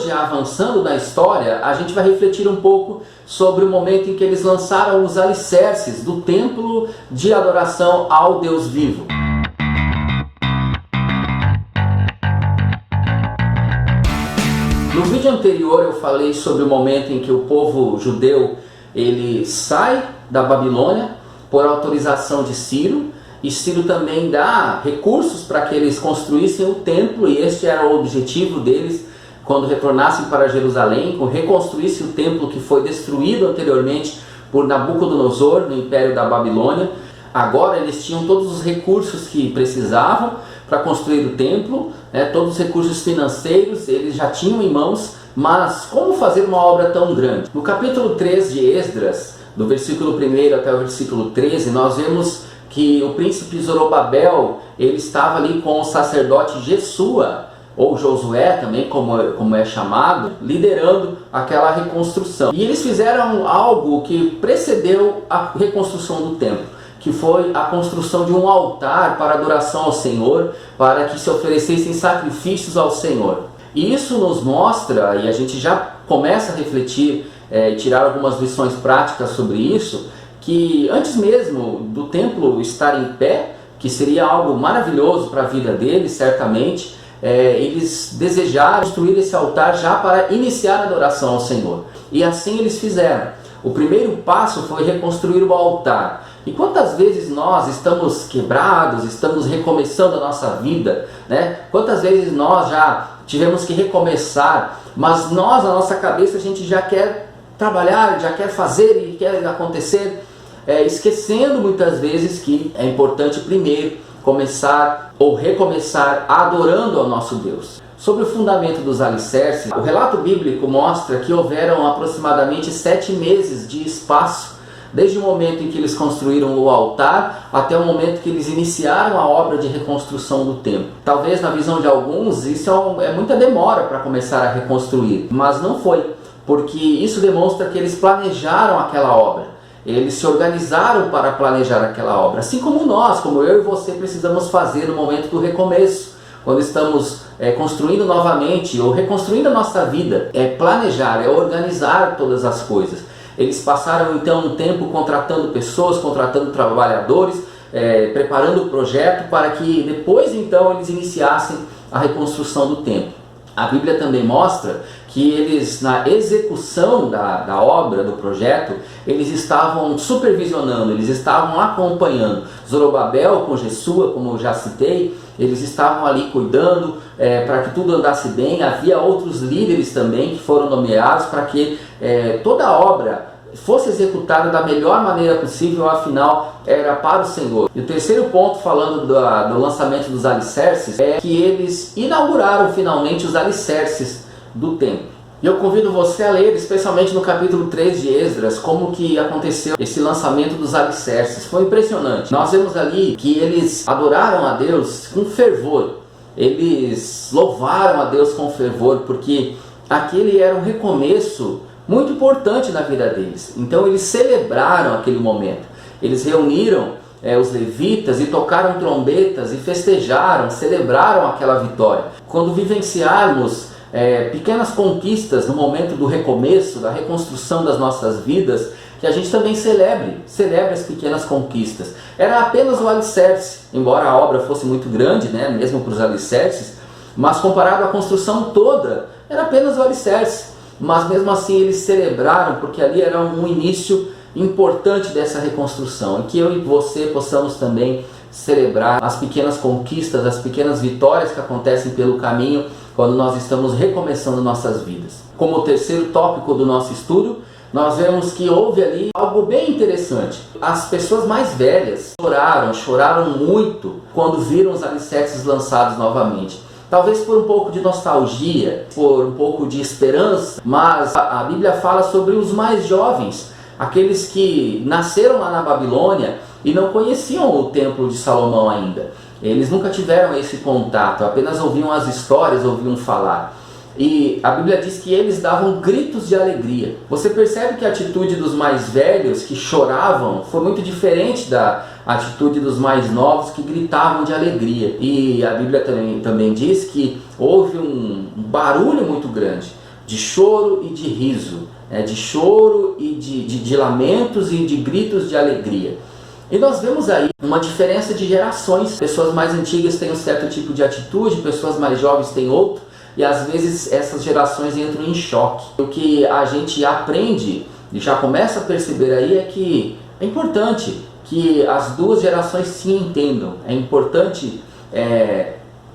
hoje, avançando na história, a gente vai refletir um pouco sobre o momento em que eles lançaram os alicerces do templo de adoração ao Deus vivo. No vídeo anterior eu falei sobre o momento em que o povo judeu ele sai da Babilônia por autorização de Ciro, e Ciro também dá recursos para que eles construíssem o templo, e este era o objetivo deles quando retornassem para Jerusalém, reconstruíssem o templo que foi destruído anteriormente por Nabucodonosor no Império da Babilônia. Agora eles tinham todos os recursos que precisavam para construir o templo, todos os recursos financeiros eles já tinham em mãos, mas como fazer uma obra tão grande? No capítulo 3 de Esdras, do versículo 1 até o versículo 13, nós vemos que o príncipe Zorobabel ele estava ali com o sacerdote Jesua, ou Josué também, como é chamado, liderando aquela reconstrução. E eles fizeram algo que precedeu a reconstrução do templo, que foi a construção de um altar para adoração ao Senhor, para que se oferecessem sacrifícios ao Senhor. E isso nos mostra, e a gente já começa a refletir e tirar algumas lições práticas sobre isso, que antes mesmo do templo estar em pé, que seria algo maravilhoso para a vida deles, certamente, eles desejaram construir esse altar já para iniciar a adoração ao Senhor. E assim eles fizeram. O primeiro passo foi reconstruir o altar. E quantas vezes nós estamos quebrados, estamos recomeçando a nossa vida, né? Quantas vezes nós já tivemos que recomeçar, mas nós, na nossa cabeça, a gente já quer trabalhar, já quer fazer e quer acontecer, esquecendo muitas vezes que é importante primeiro começar ou recomeçar adorando ao nosso Deus. Sobre o fundamento dos alicerces, o relato bíblico mostra que houveram aproximadamente 7 meses de espaço, desde o momento em que eles construíram o altar até o momento que eles iniciaram a obra de reconstrução do templo. Talvez na visão de alguns isso é muita demora para começar a reconstruir, mas não foi, porque isso demonstra que eles planejaram aquela obra. Eles se organizaram para planejar aquela obra, assim como nós, como eu e você precisamos fazer no momento do recomeço, quando estamos construindo novamente ou reconstruindo a nossa vida. É planejar, é organizar todas as coisas. Eles passaram então um tempo contratando pessoas, contratando trabalhadores, preparando o projeto para que depois então eles iniciassem a reconstrução do templo. A Bíblia também mostra que eles, na execução da obra, do projeto, eles estavam supervisionando, eles estavam acompanhando. Zorobabel com Jesua, como eu já citei, eles estavam ali cuidando para que tudo andasse bem. Havia outros líderes também que foram nomeados para que toda a obra fosse executada da melhor maneira possível, afinal era para o Senhor. E o terceiro ponto, falando do lançamento dos alicerces, é que eles inauguraram finalmente os alicerces do templo. E eu convido você a ler, especialmente no capítulo 3 de Esdras, como que aconteceu esse lançamento dos alicerces. Foi impressionante. Nós vemos ali que eles adoraram a Deus com fervor. Eles louvaram a Deus com fervor, porque aquele era um recomeço muito importante na vida deles. Então eles celebraram aquele momento. Eles reuniram os levitas e tocaram trombetas e festejaram, celebraram aquela vitória. Quando vivenciarmos pequenas conquistas no momento do recomeço, da reconstrução das nossas vidas, que a gente também celebre as pequenas conquistas. Era apenas o alicerce, embora a obra fosse muito grande, mesmo para os alicerces, mas comparado à construção toda, era apenas o alicerce. Mas mesmo assim eles celebraram, porque ali era um início importante dessa reconstrução, e que eu e você possamos também celebrar as pequenas conquistas, as pequenas vitórias que acontecem pelo caminho quando nós estamos recomeçando nossas vidas. Como o terceiro tópico do nosso estudo, nós vemos que houve ali algo bem interessante. As pessoas mais velhas choraram muito quando viram os alicerces lançados novamente. Talvez por um pouco de nostalgia, por um pouco de esperança, mas a Bíblia fala sobre os mais jovens, aqueles que nasceram lá na Babilônia e não conheciam o Templo de Salomão ainda. Eles nunca tiveram esse contato, apenas ouviam as histórias, ouviam falar. E a Bíblia diz que eles davam gritos de alegria. Você percebe que a atitude dos mais velhos que choravam foi muito diferente da atitude dos mais novos que gritavam de alegria. E a Bíblia também diz que houve um barulho muito grande, de choro e de riso, de choro e de lamentos e de gritos de alegria. E nós vemos aí uma diferença de gerações. Pessoas mais antigas têm um certo tipo de atitude, pessoas mais jovens têm outro, e às vezes essas gerações entram em choque. O que a gente aprende e já começa a perceber aí é que é importante que as duas gerações se entendam. É importante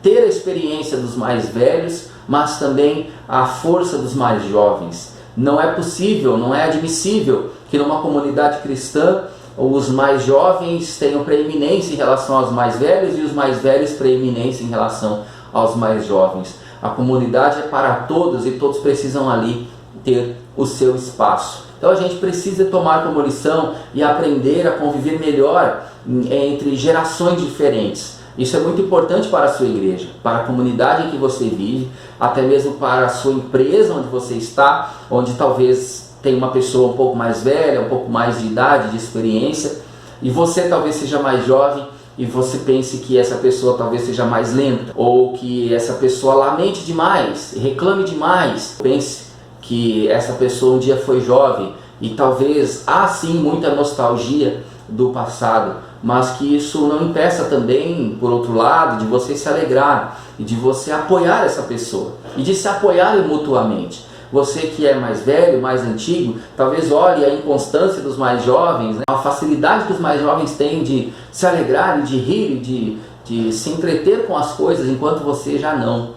ter a experiência dos mais velhos, mas também a força dos mais jovens. Não é possível, não é admissível que numa comunidade cristã os mais jovens tenham preeminência em relação aos mais velhos e os mais velhos preeminência em relação aos mais jovens. A comunidade é para todos e todos precisam ali ter o seu espaço. Então a gente precisa tomar como lição e aprender a conviver melhor entre gerações diferentes. Isso é muito importante para a sua igreja, para a comunidade em que você vive, até mesmo para a sua empresa onde você está, onde talvez tem uma pessoa um pouco mais velha, um pouco mais de idade, de experiência, e você talvez seja mais jovem e você pense que essa pessoa talvez seja mais lenta, ou que essa pessoa lamente demais, reclame demais. Pense que essa pessoa um dia foi jovem e talvez há sim muita nostalgia do passado, mas que isso não impeça também, por outro lado, de você se alegrar e de você apoiar essa pessoa e de se apoiarem mutuamente. Você que é mais velho, mais antigo, talvez olhe a inconstância dos mais jovens, a facilidade que os mais jovens têm de se alegrar, de rir, de se entreter com as coisas, enquanto você já não.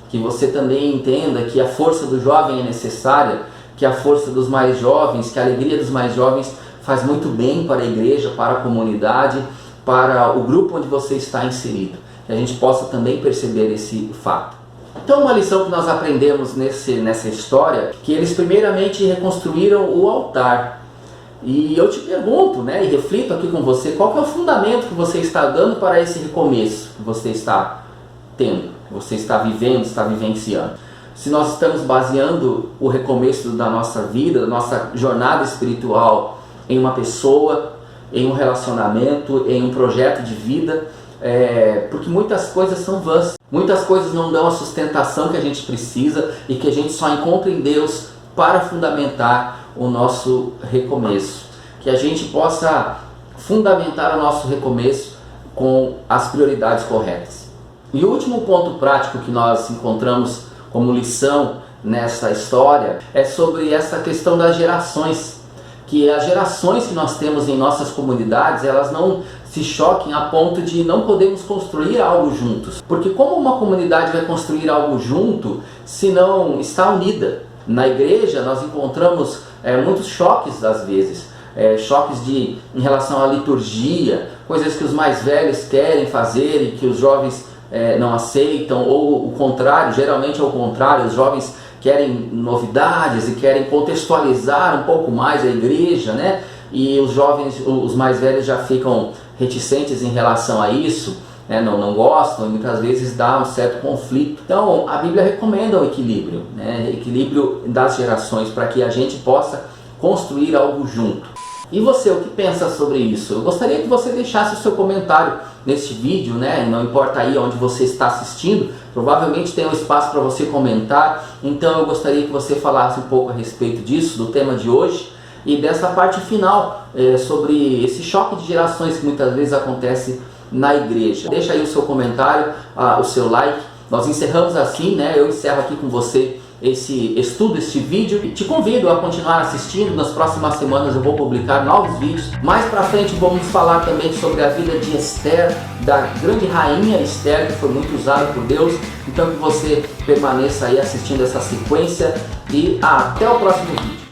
Que você também entenda que a força do jovem é necessária, que a força dos mais jovens, que a alegria dos mais jovens faz muito bem para a igreja, para a comunidade, para o grupo onde você está inserido. Que a gente possa também perceber esse fato. Então uma lição que nós aprendemos nessa história, que eles primeiramente reconstruíram o altar. E eu te pergunto, e reflito aqui com você, qual que é o fundamento que você está dando para esse recomeço que você está tendo, que você está vivendo, está vivenciando. Se nós estamos baseando o recomeço da nossa vida, da nossa jornada espiritual em uma pessoa, em um relacionamento, em um projeto de vida, porque muitas coisas são vãs. Muitas coisas não dão a sustentação que a gente precisa e que a gente só encontra em Deus para fundamentar o nosso recomeço. Que a gente possa fundamentar o nosso recomeço com as prioridades corretas. E o último ponto prático que nós encontramos como lição nessa história é sobre essa questão das gerações. Que as gerações que nós temos em nossas comunidades, elas não se choquem a ponto de não podermos construir algo juntos. Porque como uma comunidade vai construir algo junto se não está unida? Na igreja nós encontramos muitos choques às vezes. Choques em relação à liturgia, coisas que os mais velhos querem fazer e que os jovens não aceitam, ou o contrário, geralmente é o contrário, os jovens querem novidades e querem contextualizar um pouco mais a igreja, e os jovens, os mais velhos já ficam reticentes em relação a isso, não gostam, e muitas vezes dá um certo conflito. Então a Bíblia recomenda o equilíbrio, equilíbrio das gerações, para que a gente possa construir algo junto. E você, o que pensa sobre isso? Eu gostaria que você deixasse o seu comentário neste vídeo, não importa aí onde você está assistindo, provavelmente tem um espaço para você comentar, então eu gostaria que você falasse um pouco a respeito disso, do tema de hoje, e dessa parte final, sobre esse choque de gerações que muitas vezes acontece na igreja. Deixa aí o seu comentário, o seu like. Nós encerramos assim, eu encerro aqui com você esse estudo, este vídeo. Te convido a continuar assistindo. Nas próximas semanas eu vou publicar novos vídeos. Mais pra frente vamos falar também sobre a vida de Esther, da grande rainha Esther, que foi muito usada por Deus. Então que você permaneça aí assistindo essa sequência e até o próximo vídeo.